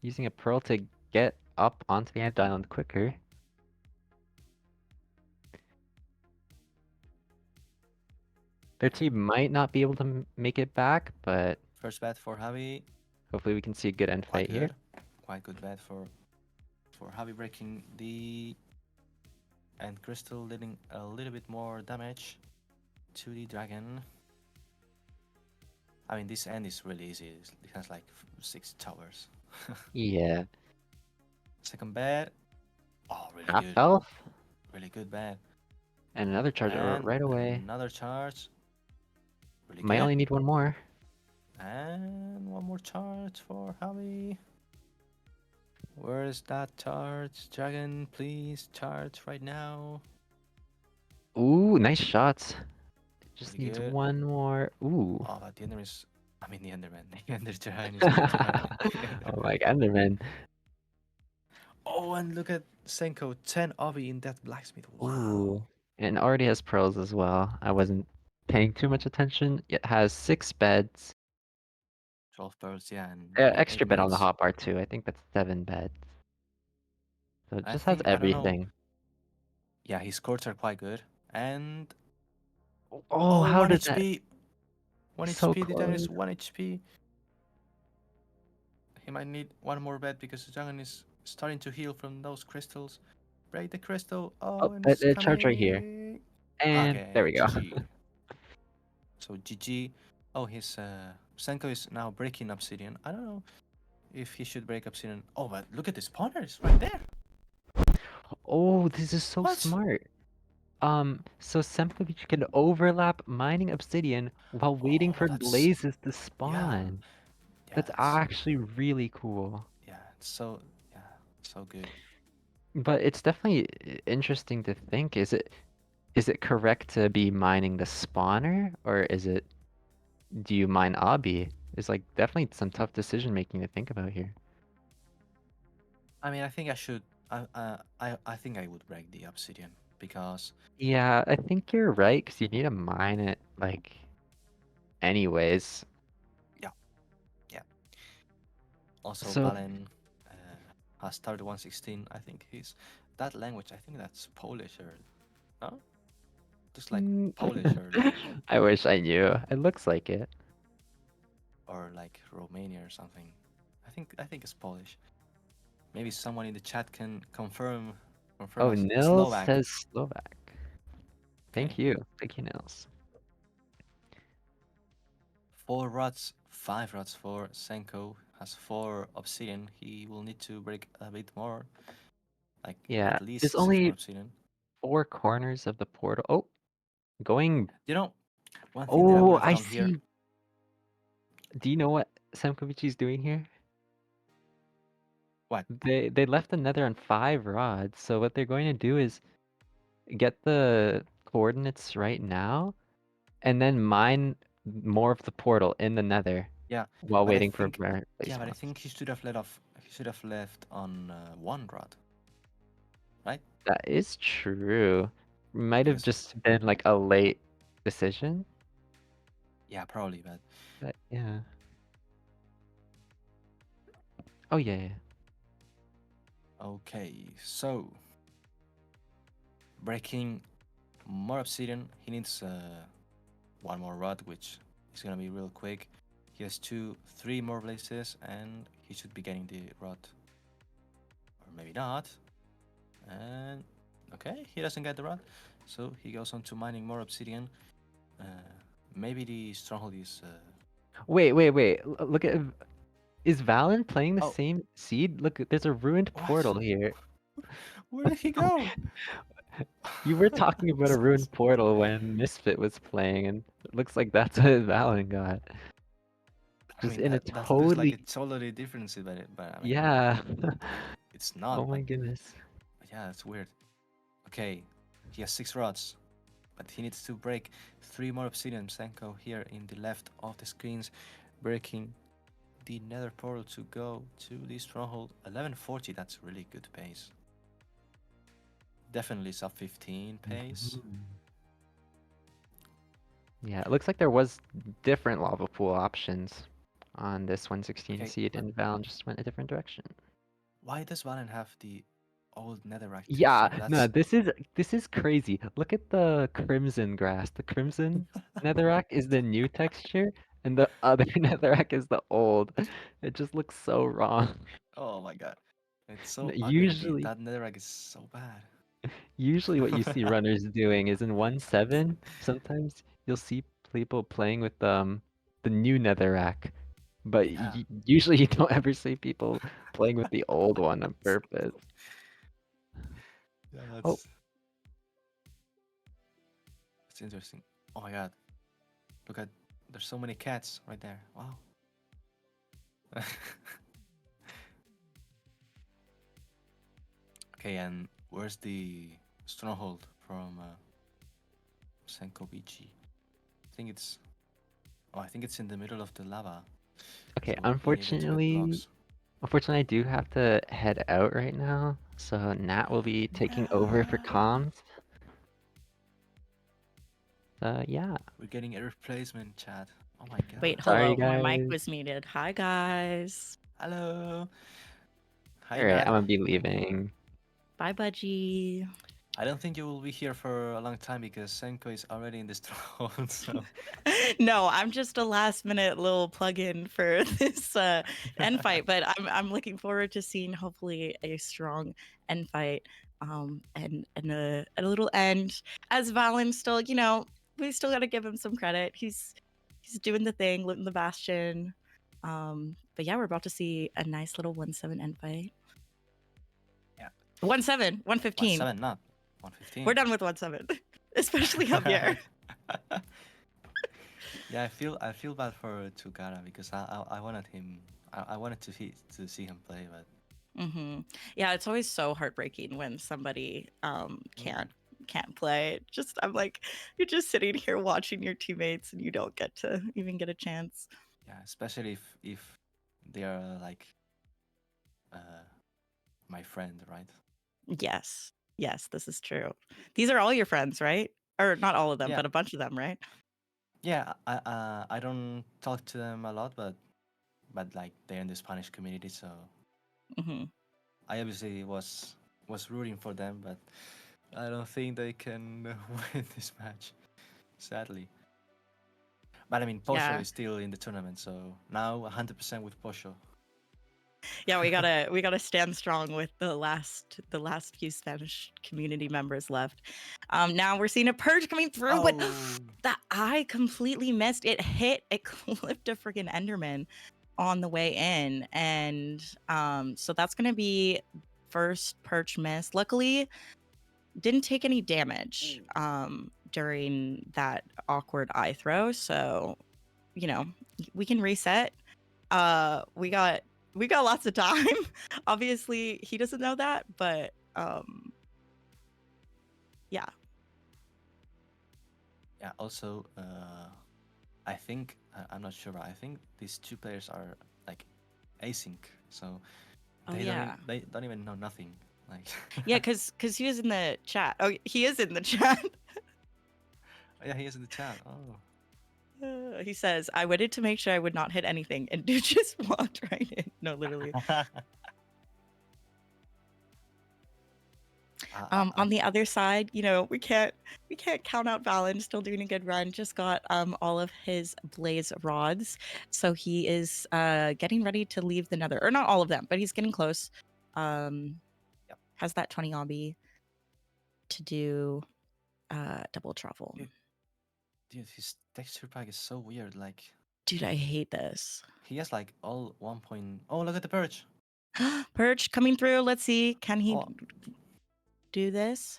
Using a pearl to get up onto the ant island quicker. Their Okay. team might not be able to make it back, but First bet for Javi. hopefully we can see a good end Quite fight here. good. Quite good bet for Javi breaking the and Crystal dealing a little bit more damage to the dragon. I mean, this end is really easy. It has like 6 towers. Yeah. Second bet. Oh, really Half good. health Really good bet. and another charge And right away. another charge. Really Might good. only need one more. And one more charge for Javi. Where's that charge? Dragon, please charge right now. Ooh, nice shots. Just Really needs good. one more. Ooh. Oh, but the Ender is. I mean, the Enderman. The Ender Giant is going to run away. Oh my god, Enderman. Oh, and look at Senko. 10 Obi in that blacksmith. Wow. Ooh. And already has pearls as well. I wasn't paying too much attention. It has 6 beds. 12 pearls, yeah, and 8 Extra bed on the mates. hotbar too. I think that's 7 beds. So it I just has think, I don't know. everything. Yeah, his cords are quite good. And. Oh, Oh, how 1 did that? HP. 1 So HP. The dragon is close. 1 HP. He might need one more bet because the dragon is starting to heal from those crystals. Break the crystal. Oh, Oh, and it's charge right here. coming. And there Okay, we go. GG. So GG. Oh, his Senko is now breaking obsidian. I don't know if he should break obsidian. Oh, but look at the spawners right there. Oh, this is so What? smart. So Semkovich can overlap mining obsidian while waiting Oh, for that's blazes to yeah, spawn. yeah. That's That's actually really cool. yeah. So yeah, so good. But it's definitely interesting to think, is it correct to be mining the spawner or is it do you mine Abi? It's like definitely some tough decision making to think about here. I mean, I think I should. I think I would break the obsidian because Yeah, I think you're right because you need to mine it like anyways. yeah, yeah. Also, So Valen has started 116. I think he's that language. I think that's Polish or no, just like mm, Polish or like I wish I knew. It looks like it. Romania or something. I think it's Polish. Maybe someone in the chat can confirm Oh, us. Nils Slovak. says Slovak. Okay. Thank you. Thank you, Nils. 4 rods, 5 rods for Senko. Has 4 obsidian. He will need to break a bit more, like Yeah, at there's least 6 more only obsidian. 4 corners of the portal. Oh, going. You know, one thing that I would Oh, have I done here. see. Do you know what Samkovic is doing here? What? They left the nether on 5 rods, so what they're going to do is get the coordinates right now, and then mine more of the portal in the nether Yeah, while but I waiting for think better yeah, but I spawns. think he should have let off. He should have left on one rod, right? That is true. Might have Because just been like a late decision, yeah, probably. But but yeah. Oh yeah, yeah. okay, so breaking more obsidian. He needs one more rod, which is gonna be real quick. He has three more blazes, and he should be getting the rod, or maybe not. And okay, he doesn't get the rod, so he goes on to mining more obsidian. Uh, Maybe the stronghold is. Wait, wait, wait. Look at is Valen playing the Oh, same seed? Look, there's a ruined what? portal here. Where did he go? You were talking about a ruined portal when Misfit was playing, and it looks like that's what Valen got. I Just mean, in a that looks like a totally, totally different seed, but I mean, yeah. it's not. Oh my goodness. But yeah, it's weird. Okay, he has six rods, but he needs to break three more obsidian. Senko here in the left of the screens, breaking the nether portal to go to the stronghold. 1140, that's really good pace. Definitely sub 15 pace. Mhm. Yeah, it looks like there was different lava pool options on this 116 Okay, seed, but and Valen just went a different direction. why does Valen have the old netherrack Yeah, texture? no, That's this is crazy. Look at the crimson grass. The crimson netherrack is the new texture, and the other netherrack is the old. It just looks so wrong. oh my god, it's so ugly indeed. Usually, That netherrack is so bad. usually what you see runners doing is in 1.7, sometimes you'll see people playing with the new netherrack, but Yeah, usually you don't ever see people playing with the old one on purpose. yeah, Oh, that's interesting. Oh my god, look at there's so many cats right there. Wow. Okay, and where's the stronghold from Senkovici? I think it's. Oh, I think it's in the middle of the lava. okay, So he needed to get unfortunately, blocks. Unfortunately, I do have to head out right now, so Nat will be taking over for No. comms. Yeah. We're getting a replacement, chat. Oh my Wait, god. Sorry, hello. My mic guys. was muted. Hi, guys. Hello. Hi, All right, Nat. I'm gonna be leaving. Bye, Budgie. I don't think you will be here for a long time because Senko is already in this throne. So No, I'm just a last minute little plug-in for this end fight, but I'm looking forward to seeing hopefully a strong end fight and a little end as Valen still, we still got to give him some credit. He's doing the thing, looting the bastion. But yeah, we're about to see a nice little 1-7 end fight. yeah, 1-7, 115. 1-7, not 115. We're done with 1-7, especially Javier. Yeah, I feel bad for Tukara because I wanted him. I wanted to see him play, but Yeah, it's always so heartbreaking when somebody mm, can't play. Just I'm like, you're just sitting here watching your teammates and you don't get to even get a chance. yeah, especially if they are like uh my friend, right? Yes, yes, this is true. These are all your friends, right? Or not all of them, Yeah, but a bunch of them, right? yeah. I don't talk to them a lot, but like they're in the Spanish community, so Hmm. I obviously was rooting for them, but I don't think they can win this match, sadly. But I mean, Posho Yeah, is still in the tournament, so now 100% with Posho. yeah, we gotta stand strong with the last few Spanish community members left. Now we're seeing a purge coming through, but Oh, that I completely missed. It clipped a freaking Enderman on the way in, and so that's gonna be first perch miss. Luckily, didn't take any damage during that awkward eye throw, so we can reset. We got lots of time. Obviously, he doesn't know that, but Yeah. Yeah. Also, I think I'm not sure, but I think these two players are like async, so Oh yeah. they don't even know nothing. Like Yeah, because he was in the chat. Oh, he is in the chat. yeah, he is in the chat. Oh. He says, I waited to make sure I would not hit anything, and dude just walked right in. No, literally. On the other side, you know, we can't count out Valen. Still doing a good run. Just got all of his blaze rods, so he is getting ready to leave the Nether, or not all of them, but he's getting close. Yep. Has that 20 obby to do double travel. Dude, his texture pack is so weird. Like Dude, I hate this. he has like all 1 point. Oh, look at the perch. Perch coming through. Let's see. Can he Oh, do this?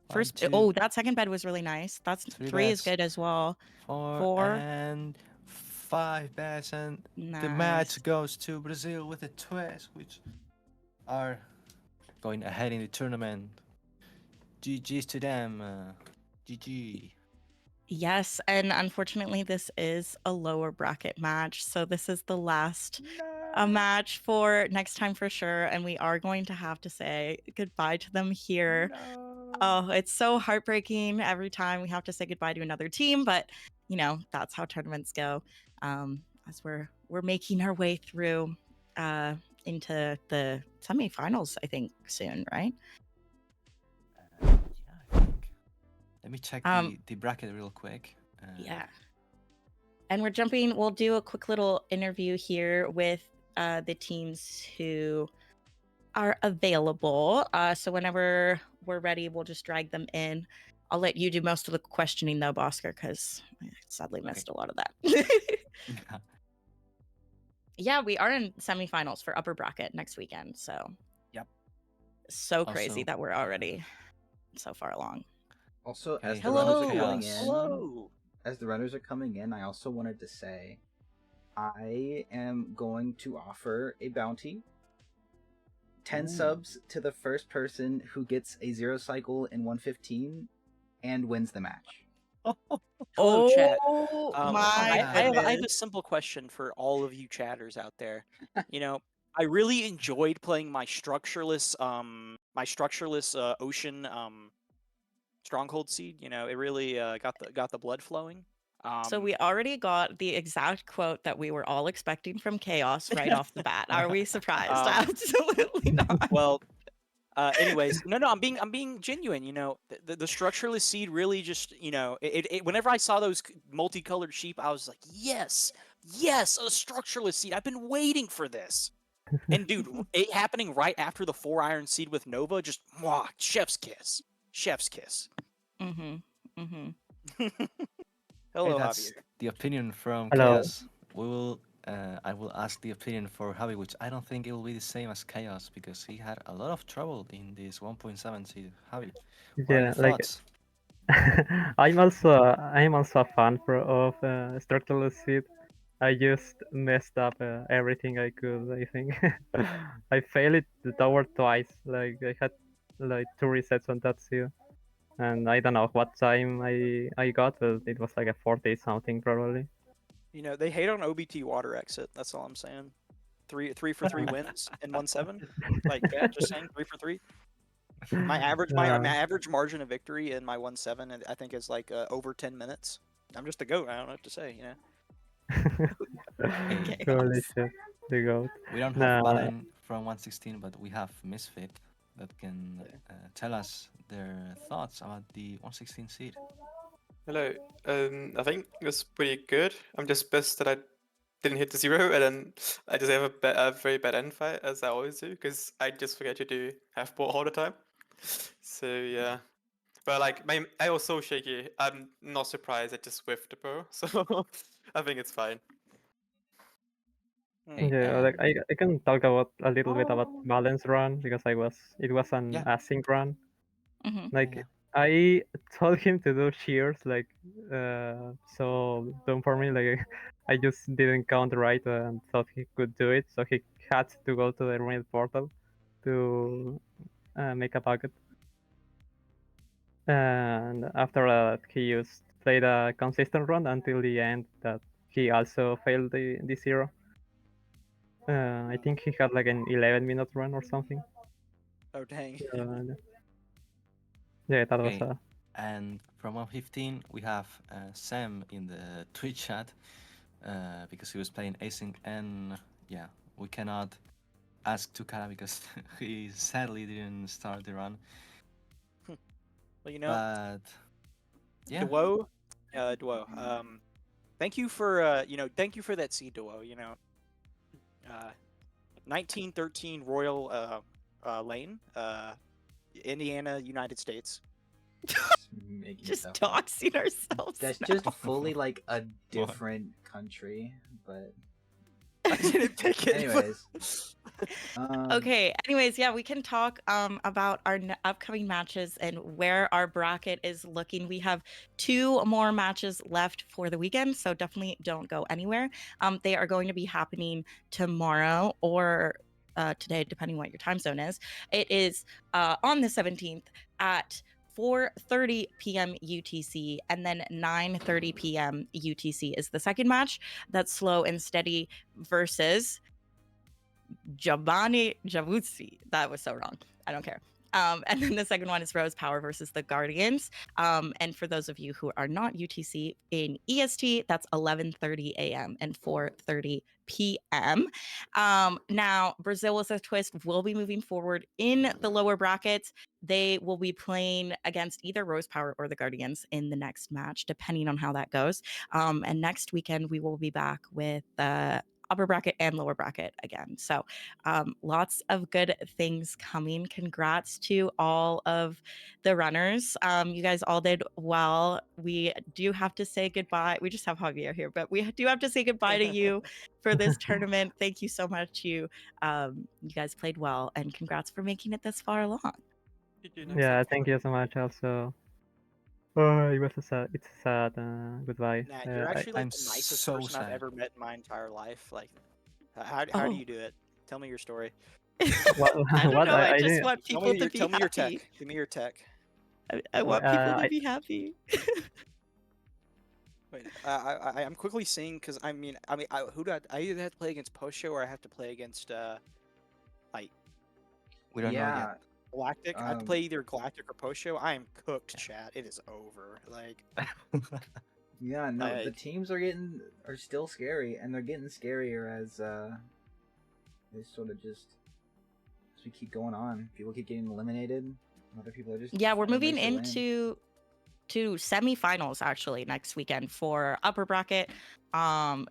one, First, two, oh, that second bed was really nice. That's 3 three is bets, good as well. 4 4. and 5 bets, and the Nice. match goes to Brazil with the twist, which are going ahead in the tournament. GG's to them. GG. Yes, and unfortunately, this is a lower bracket match, so this is the last match for next time for sure, and we are going to have to say goodbye to them here. No. Oh, it's so heartbreaking every time we have to say goodbye to another team, but you know that's how tournaments go. As we're making our way through into the semifinals, I think soon, right? Yeah, I think. Let me check the bracket real quick. Yeah. And we'll do a quick little interview here with the teams who are available. So whenever we're ready, we'll just drag them in. I'll let you do most of the questioning though, Bosker, because I sadly missed a lot of that. Yeah, we are in semifinals for upper bracket next weekend. So Yep. So crazy Also, that we're already so far along. Also, Okay, as the runners are hello. coming in, Hello. as the runners are coming in, I also wanted to say I am going to offer a bounty. 10 subs to the first person who gets a 0 cycle in 115 and wins the match. Hello, chat. My I have goodness. a simple question for all of you chatters out there. You know, I really enjoyed playing my structureless ocean stronghold seed. You know, it really got the blood flowing. So we already got the exact quote that we were all expecting from Chaos right off the bat. Are we surprised? Absolutely not. Well, anyways, no, I'm being genuine. You know, the structureless seed really just, you know, whenever I saw those multicolored sheep, I was like, yes, a structureless seed. I've been waiting for this. And dude, it happening right after the 4 iron seed with Nova, just mwah, chef's kiss. Mm-hmm. Mm-hmm. Hello, hey, that's Javier. the opinion from Hello. Chaos. We will. I will ask the opinion for Javi, which I don't think it will be the same as Chaos because he had a lot of trouble in this 1.7 seed. Javi, what are your Yeah, like thoughts? I'm also a fan of structural seed. I just messed up everything I could. I think I failed it the tower twice. Like I had like 2 resets on that seed, and I don't know what time I got, but it was like a 40 something probably. You know, they hate on OBT water exit. That's all I'm saying. Three for 3 wins in 1.7. Like, yeah, just saying 3 for 3. My average margin of victory in my 1.7, I think, is like over 10 minutes. I'm just a goat. I don't know what to say. You know. Hey, Holy shit, the goat. we don't have Valen from 116, but we have Misfit that can tell us their thoughts about the 116 seed. Hello. I think it was pretty good. I'm just pissed that I didn't hit the 0, and then I just have a very bad end fight, as I always do, because I just forget to do half ball all the time. So yeah. But like, I was so shaky. I'm not surprised I just whiffed the pro, so I think it's fine. Hey, Yeah, like I can talk about a little bit about balance run because it was an Yeah. async run. Mm-hmm. Like Yeah. I told him to do shears, like so don't for me. Like I just didn't count right and thought he could do it, so he had to go to the mail portal to make a bucket. And after that, he just played a consistent run until the end that he also failed the zero. I think he had like an 11-minute run or something. Oh dang. Yeah, that was Okay. And from 115, we have Sam in the Twitch chat because he was playing async, and yeah, we cannot ask Tukara because he sadly didn't start the run. Well, you know, But yeah, Duo, thank you for thank you for that seed, Duo. 1913 Royal Lane, Indiana, United States. Making Just stuff up. doxing ourselves. That's now. just fully like a different country, but I didn't pick it. anyways. Okay. Anyways, yeah, we can talk about our upcoming matches and where our bracket is looking. We have 2 more matches left for the weekend, so definitely don't go anywhere. They are going to be happening tomorrow or today, depending what your time zone is. It is on the 17th at 4:30 p.m. UTC, and then 9:30 p.m. UTC is the second match. That's Slow and Steady versus Giovanni Javuzzi. That was so wrong. I don't care. And then the second one is Rose Power versus the Guardians. And for those of you who are not UTC in EST, that's 11:30 a.m. and 4:30 p.m. Now, Brazil with a twist will be moving forward in the lower brackets. They will be playing against either Rose Power or the Guardians in the next match, depending on how that goes. And next weekend, we will be back with the upper bracket and lower bracket again. So lots of good things coming. Congrats to all of the runners. You guys all did well. We do have to say goodbye. We just have Javier here, but we do have to say goodbye to you for this tournament. Thank you so much. You guys played well, and congrats for making it this far along. Yeah, thank you so much. Also, it's a sad goodbye. Nat, you're actually like I'm the nicest so person I've sad. ever met in my entire life. Like, how Oh. do you do it? Tell me your story. What? I don't What? know. I just didn't- want Tell people me to your be tell me your happy. tech. Give me your tech. I want people to I- be happy. Wait, I'm quickly seeing because who do I either have to play against post show or I have to play against like We don't know yeah, yet. Galactic. I have to play either Galactic or post show. I am cooked, chat. It is over. Like, yeah, no, the Like- teams are still scary, and they're getting scarier as they sort of just as we keep going on. People keep getting eliminated, and other people are just Yeah, we're trying to moving make their lane. into semifinals actually next weekend for upper bracket.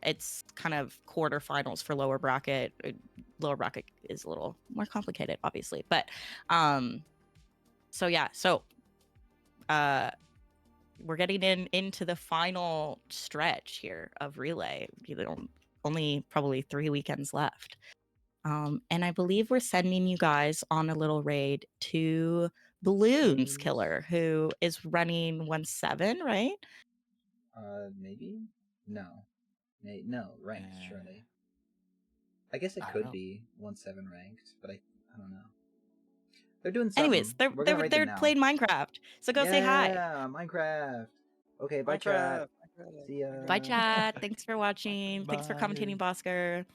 It's kind of quarterfinals for lower bracket. Lower bracket is a little more complicated, obviously, but so yeah, we're getting into the final stretch here of relay. Only probably 3 weekends left. And I believe we're sending you guys on a little raid to Balloons Killer, who is running 1-7, right? Maybe no, no ranked Uh, surely. I guess it I don't could know. be 1-7 ranked, but I don't know. They're doing something. Anyways, We're gonna raid them they're now. playing Minecraft, so go say hi. Yeah, Minecraft. Okay, bye chat. Minecraft. See ya. Bye, chat. Thanks for watching. Thanks for Bye. commentating, Bosker.